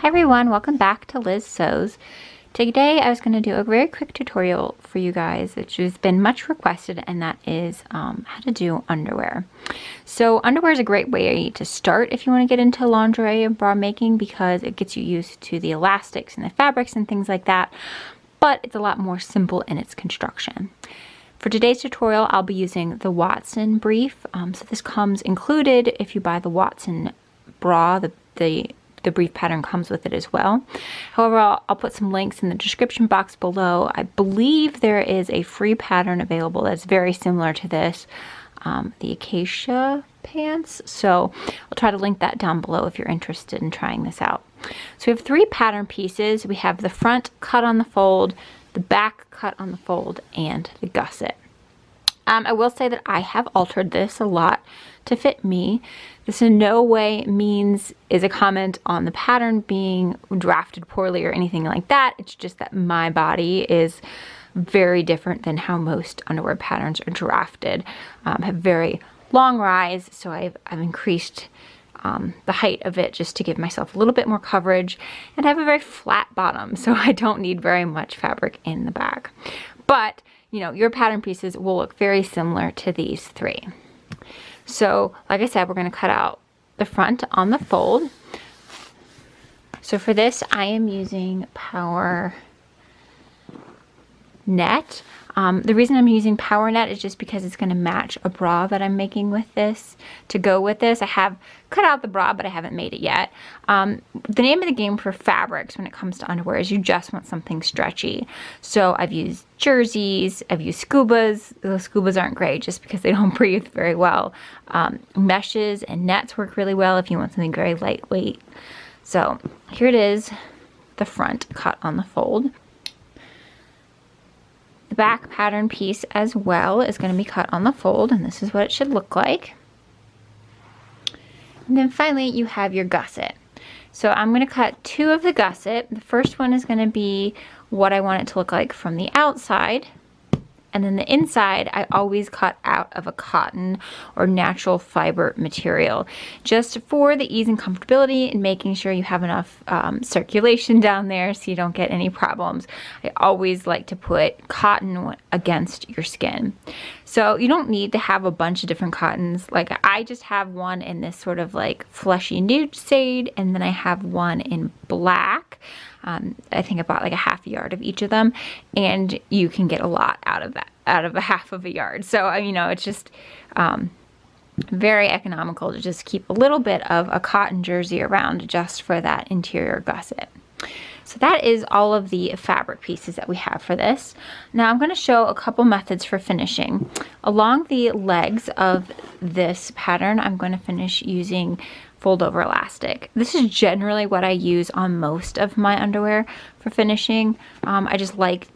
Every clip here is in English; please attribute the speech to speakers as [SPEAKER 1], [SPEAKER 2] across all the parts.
[SPEAKER 1] Hi everyone, welcome back to Liz Sews. Today I was going to do a very quick tutorial for you guys, which has been much requested, and that is how to do underwear. So underwear is a great way to start if you want to get into lingerie and bra making, because it gets you used to the elastics and the fabrics and things like that, but it's a lot more simple in its construction. For today's tutorial, I'll be using the Watson brief. So this comes included if you buy the Watson bra. The brief pattern comes with it as well. However, I'll put some links in the description box below. I believe there is a free pattern available that's very similar to this, the Acacia pants. So I'll try to link that down below if you're interested in trying this out. So we have three pattern pieces. We have the front cut on the fold, the back cut on the fold, and the gusset. I will say that I have altered this a lot to fit me. This in no way is a comment on the pattern being drafted poorly or anything like that. It's just that my body is very different than how most underwear patterns are drafted. Have very long rise, so I've increased the height of it just to give myself a little bit more coverage, and I have a very flat bottom, so I don't need very much fabric in the back. But you know, your pattern pieces will look very similar to these three. So like I said, we're going to cut out the front on the fold. So for this, I am using Power Net. The reason I'm using Power Net is just because it's going to match a bra that I'm making with this to go with this. I have cut out the bra, but I haven't made it yet. The name of the game for fabrics when it comes to underwear is you just want something stretchy. So I've used jerseys, I've used scubas. Those scubas aren't great just because they don't breathe very well. Meshes and nets work really well if you want something very lightweight. So here it is, the front cut on the fold. The back pattern piece as well is going to be cut on the fold, and this is what it should look like. And then finally you have your gusset. So I'm going to cut two of the gusset. The first one is going to be what I want it to look like from the outside. And then the inside, I always cut out of a cotton or natural fiber material, just for the ease and comfortability and making sure you have enough circulation down there so you don't get any problems. I always like to put cotton against your skin. So you don't need to have a bunch of different cottons. Like I just have one in this sort of like fleshy nude shade, and then I have one in black. I think I bought like a half a yard of each of them, and you can get a lot out of that, out of a half of a yard. So, you know, it's just very economical to just keep a little bit of a cotton jersey around just for that interior gusset. So that is all of the fabric pieces that we have for this. Now I'm going to show a couple methods for finishing. Along the legs of this pattern, I'm going to finish using fold over elastic. This is generally what I use on most of my underwear for finishing. I just like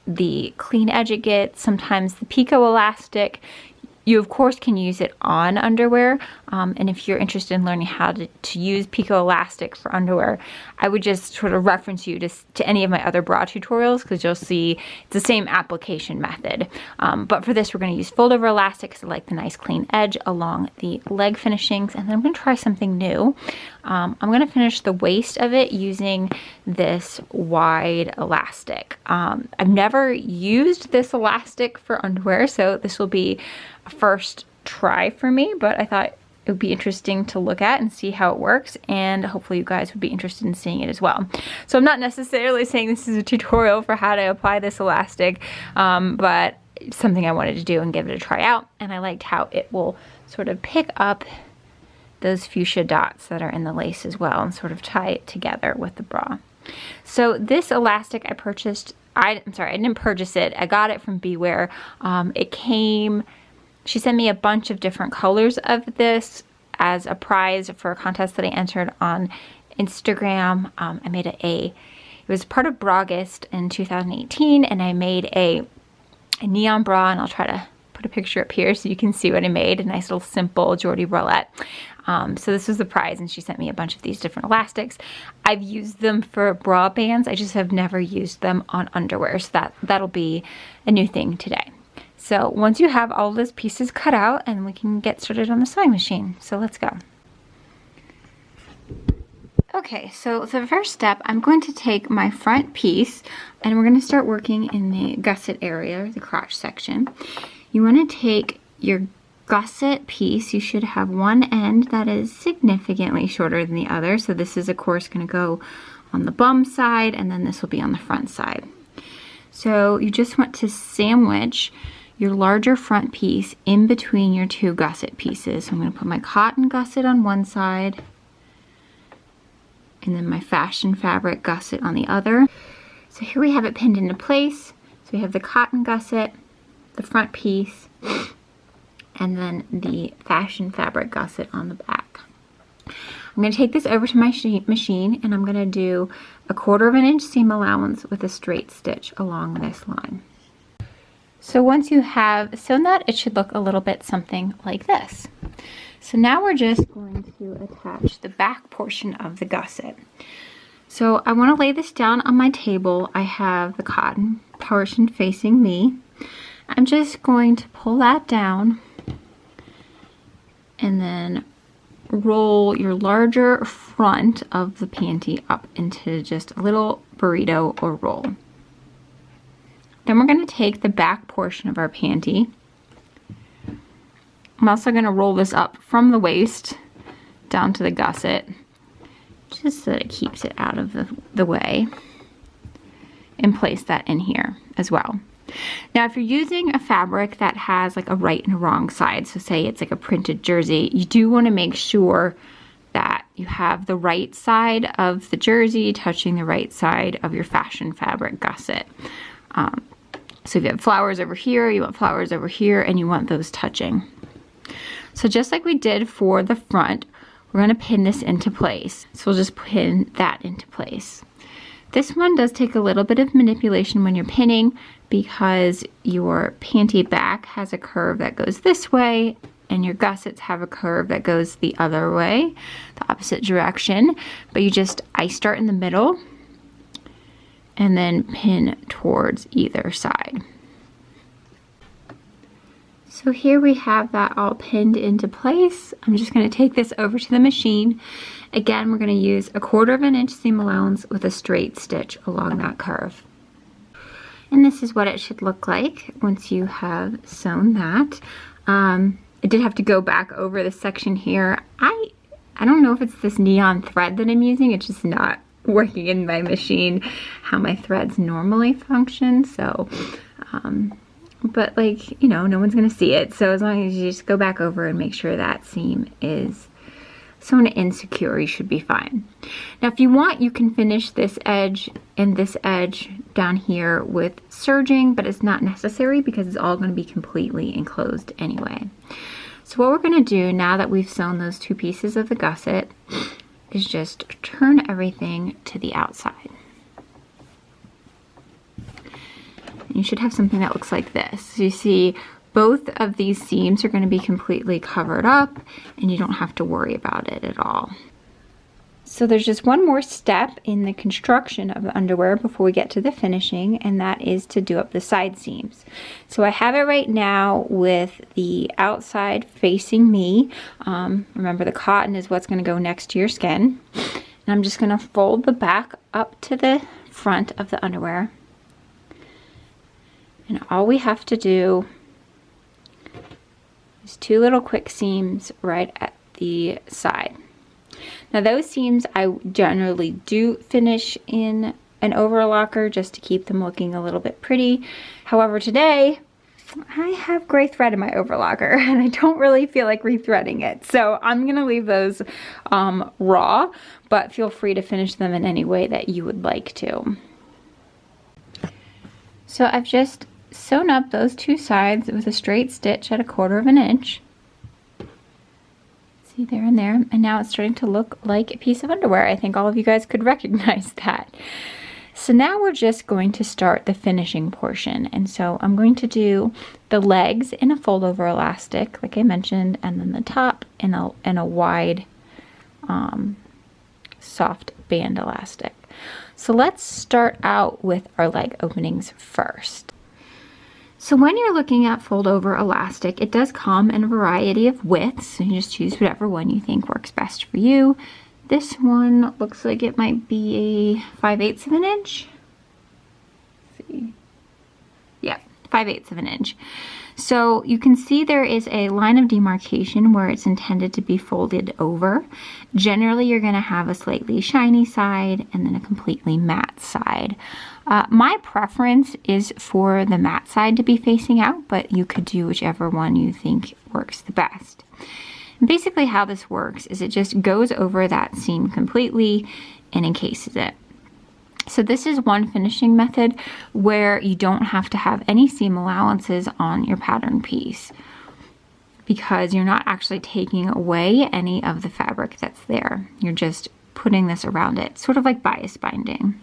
[SPEAKER 1] the clean edge it gets. Sometimes the pico elastic. You of course can use it on underwear, and if you're interested in learning how to use pico elastic for underwear, I would just sort of reference you to any of my other bra tutorials, because you'll see it's the same application method. But for this, we're going to use fold over elastic because I like the nice clean edge along the leg finishings. And then I'm going to try something new. I'm going to finish the waist of it using this wide elastic. I've never used this elastic for underwear, so this will be a first try for me, but I thought it would be interesting to look at and see how it works, and hopefully you guys would be interested in seeing it as well. So I'm not necessarily saying this is a tutorial for how to apply this elastic, but it's something I wanted to do and give it a try out, and I liked how it will sort of pick up those fuchsia dots that are in the lace as well and sort of tie it together with the bra. So this elastic I purchased, I'm sorry, I didn't purchase it. I got it from Beware. It came, she sent me a bunch of different colors of this as a prize for a contest that I entered on Instagram. I made it was part of Bragist in 2018, and I made a neon bra, and I'll try to put a picture up here so you can see what I made. A nice little simple Jordy bralette. So this was the prize, and she sent me a bunch of these different elastics. I've used them for bra bands. I just have never used them on underwear, so that'll be a new thing today. So once you have all those pieces cut out, and we can get started on the sewing machine. So let's go. Okay, so the first step, I'm going to take my front piece and we're going to start working in the gusset area, the crotch section. You want to take your gusset piece. You should have one end that is significantly shorter than the other. So this is of course going to go on the bum side and then this will be on the front side. So you just want to sandwich your larger front piece in between your two gusset pieces. So I'm going to put my cotton gusset on one side and then my fashion fabric gusset on the other. So here we have it pinned into place. So we have the cotton gusset, the front piece, and then the fashion fabric gusset on the back. I'm going to take this over to my machine and I'm going to do a 1/4 inch seam allowance with a straight stitch along this line. So once you have sewn that, it should look a little bit something like this. So now we're just going to attach the back portion of the gusset. So I want to lay this down on my table. I have the cotton portion facing me. I'm just going to pull that down and then roll your larger front of the panty up into just a little burrito or roll. Then we're going to take the back portion of our panty. I'm also going to roll this up from the waist down to the gusset, just so that it keeps it out of the way, and place that in here as well. Now, if you're using a fabric that has like a right and a wrong side, so say it's like a printed jersey, you do want to make sure that you have the right side of the jersey touching the right side of your fashion fabric gusset. So if you have flowers over here, you want flowers over here, and you want those touching. So just like we did for the front, we're going to pin this into place. So we'll just pin that into place. This one does take a little bit of manipulation when you're pinning because your panty back has a curve that goes this way and your gussets have a curve that goes the other way, the opposite direction. But I start in the middle and then pin towards either side. So here we have that all pinned into place. I'm just going to take this over to the machine. Again, we're going to use a 1/4 inch seam allowance with a straight stitch along that curve. And this is what it should look like once you have sewn that. I did have to go back over this section here. I don't know if it's this neon thread that I'm using. It's just not working in my machine how my threads normally function. So, but like, you know, no one's gonna see it. So as long as you just go back over and make sure that seam is sewn in secure, you should be fine. Now, if you want, you can finish this edge and this edge down here with serging, but it's not necessary because it's all gonna be completely enclosed anyway. So what we're gonna do now that we've sewn those two pieces of the gusset is just turn everything to the outside. You should have something that looks like this. So you see both of these seams are going to be completely covered up and you don't have to worry about it at all. So there's just one more step in the construction of the underwear before we get to the finishing, and that is to do up the side seams. So I have it right now with the outside facing me. Remember, the cotton is what's going to go next to your skin. And I'm just going to fold the back up to the front of the underwear. And all we have to do is 2 little quick seams right at the side. Now those seams I generally do finish in an overlocker just to keep them looking a little bit pretty. However, today I have gray thread in my overlocker and I don't really feel like rethreading it. So I'm gonna leave those raw, but feel free to finish them in any way that you would like to. So I've just sewn up those 2 sides with a straight stitch at a 1/4 inch. See, there and there, and now it's starting to look like a piece of underwear. I think all of you guys could recognize that. So now we're just going to start the finishing portion, and so I'm going to do the legs in a fold over elastic like I mentioned, and then the top in a wide soft band elastic. So let's start out with our leg openings first. So when you're looking at fold over elastic, it does come in a variety of widths, so you just choose whatever one you think works best for you. This one looks like it might be a 5/8 of an inch. Let's see. Yeah, 5/8 of an inch. So you can see there is a line of demarcation where it's intended to be folded over. Generally, you're going to have a slightly shiny side and then a completely matte side. My preference is for the matte side to be facing out, but you could do whichever one you think works the best. And basically how this works is it just goes over that seam completely and encases it. So this is one finishing method where you don't have to have any seam allowances on your pattern piece because you're not actually taking away any of the fabric that's there. You're just putting this around it, sort of like bias binding.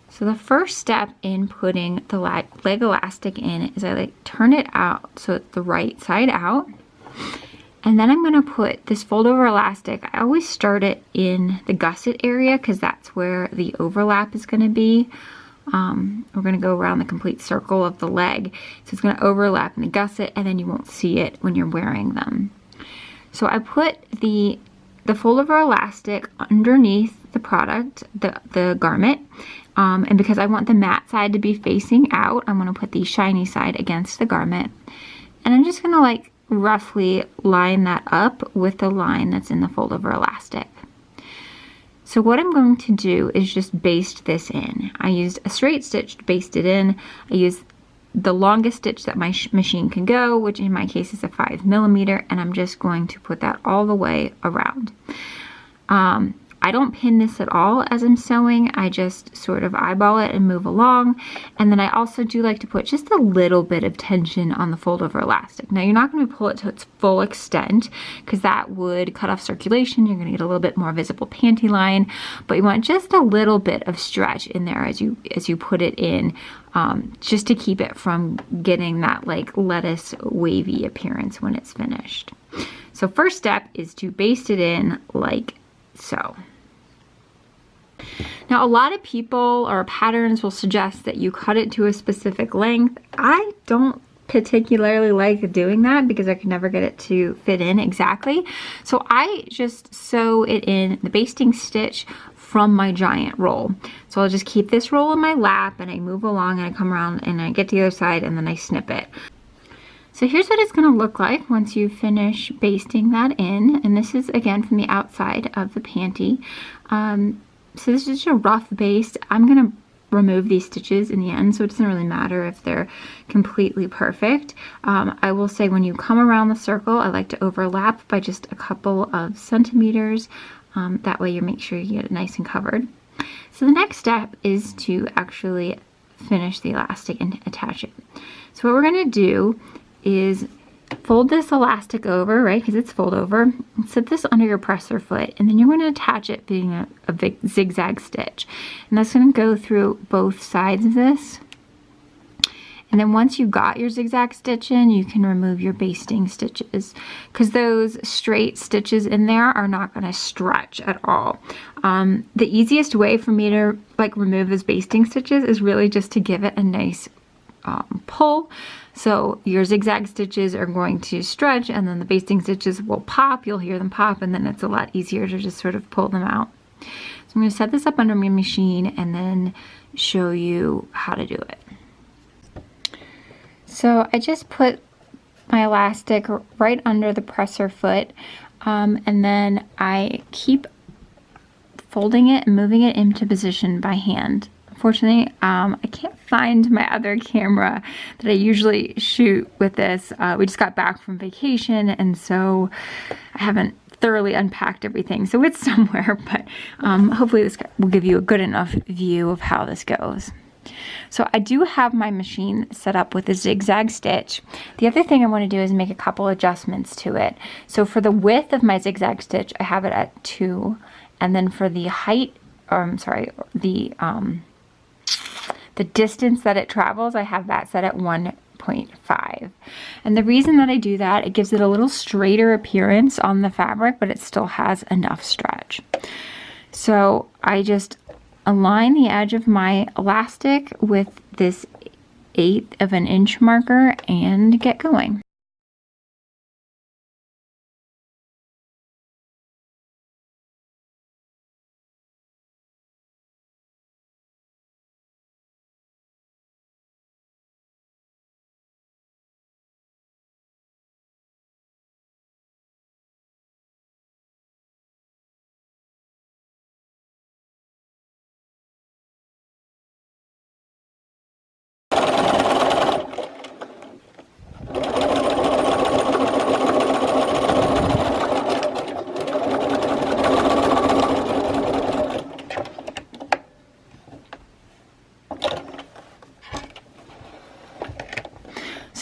[SPEAKER 1] So the first step in putting the leg elastic in is I turn it out so it's the right side out. And then I'm going to put this fold over elastic. I always start it in the gusset area because that's where the overlap is going to be. We're going to go around the complete circle of the leg. So it's going to overlap in the gusset and then you won't see it when you're wearing them. So I put the fold over elastic underneath the product, the garment. And because I want the matte side to be facing out, I'm going to put the shiny side against the garment. And I'm just going to roughly line that up with the line that's in the fold over elastic. So what I'm going to do is just baste this in. I used a straight stitch to baste it in. I used the longest stitch that my machine can go, which in my case is a 5mm, and I'm just going to put that all the way around. I don't pin this at all as I'm sewing. I just sort of eyeball it and move along. And then I also do like to put just a little bit of tension on the fold over elastic. Now you're not going to pull it to its full extent because that would cut off circulation. You're going to get a little bit more visible panty line, but you want just a little bit of stretch in there as you put it in, just to keep it from getting that lettuce wavy appearance when it's finished. So first step is to baste it in like so. Now a lot of people or patterns will suggest that you cut it to a specific length. I don't particularly like doing that because I can never get it to fit in exactly. So I just sew it in the basting stitch from my giant roll. So I'll just keep this roll in my lap and I move along and I come around and I get to the other side and then I snip it. So here's what it's going to look like once you finish basting that in. And this is again from the outside of the panty. So this is just a rough baste. I'm going to remove these stitches in the end, so it doesn't really matter if they're completely perfect. I will say when you come around the circle, I like to overlap by just a couple of centimeters. That way you make sure you get it nice and covered. So the next step is to actually finish the elastic and attach it. So what we're going to do is fold this elastic over, right, because it's fold over, and set this under your presser foot, and then you're going to attach it being a zigzag stitch. And that's going to go through both sides of this. And then once you've got your zigzag stitch in, you can remove your basting stitches because those straight stitches in there are not going to stretch at all. The easiest way for me to remove those basting stitches is really just to give it a nice pull. So your zigzag stitches are going to stretch and then the basting stitches will pop. You'll hear them pop and then it's a lot easier to just sort of pull them out. So I'm going to set this up under my machine and then show you how to do it. So I just put my elastic right under the presser foot and then I keep folding it and moving it into position by hand. Unfortunately, I can't find my other camera that I usually shoot with this. We just got back from vacation and so I haven't thoroughly unpacked everything. So it's somewhere, but hopefully this will give you a good enough view of how this goes. So I do have my machine set up with a zigzag stitch. The other thing I want to do is make a couple adjustments to it. So for the width of my zigzag stitch, I have it at 2. And then for the height, or I'm sorry, the distance that it travels, I have that set at 1.5. And the reason that I do that, it gives it a little straighter appearance on the fabric, but it still has enough stretch. So I just align the edge of my elastic with this 1/8 of an inch marker and get going.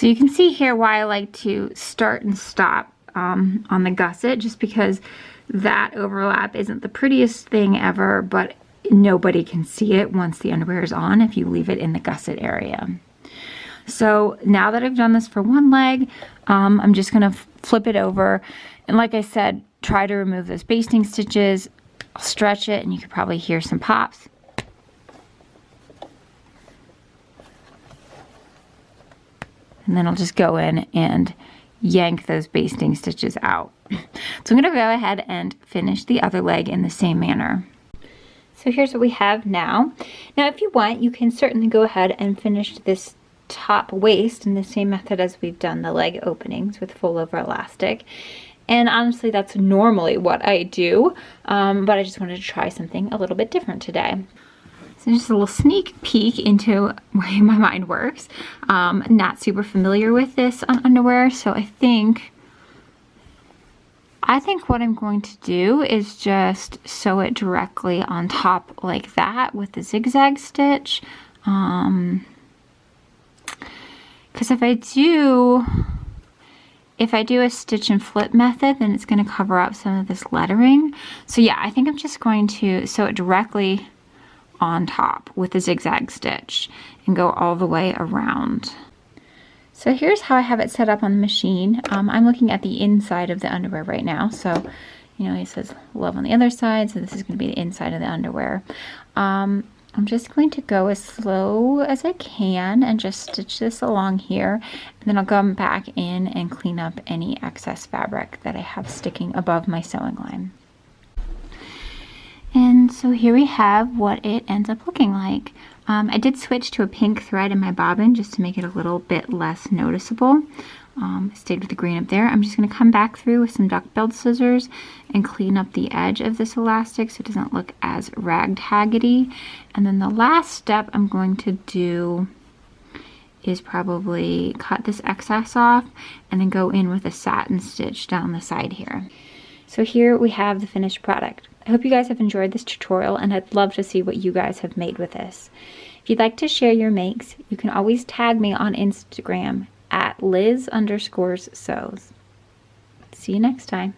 [SPEAKER 1] So you can see here why I like to start and stop on the gusset, just because that overlap isn't the prettiest thing ever, but nobody can see it once the underwear is on if you leave it in the gusset area. So now that I've done this for one leg, I'm just gonna flip it over. And like I said, try to remove those basting stitches. I'll stretch it and you could probably hear some pops. And then I'll just go in and yank those basting stitches out. So I'm gonna go ahead and finish the other leg in the same manner. So here's what we have now. Now if you want, you can certainly go ahead and finish this top waist in the same method as we've done the leg openings with full over elastic. And honestly, that's normally what I do, but I just wanted to try something a little bit different today. So just a little sneak peek into way my mind works. Not super familiar with this on underwear, so I think what I'm going to do is just sew it directly on top like that with the zigzag stitch. Because if I do a stitch and flip method, then it's going to cover up some of this lettering. So yeah, I think I'm just going to sew it directly on top with the zigzag stitch and go all the way around. So here's how I have it set up on the machine. I'm looking at the inside of the underwear right now. So, you know, it says love on the other side. So this is going to be the inside of the underwear. I'm just going to go as slow as I can and just stitch this along here. And then I'll come back in and clean up any excess fabric that I have sticking above my sewing line. And so here we have what it ends up looking like. I did switch to a pink thread in my bobbin just to make it a little bit less noticeable. Stayed with the green up there. I'm just going to come back through with some duck-billed scissors and clean up the edge of this elastic so it doesn't look as ragtaggy. And then the last step I'm going to do is probably cut this excess off and then go in with a satin stitch down the side here. So here we have the finished product. I hope you guys have enjoyed this tutorial, and I'd love to see what you guys have made with this. If you'd like to share your makes, you can always tag me on Instagram at Liz_sews. See you next time.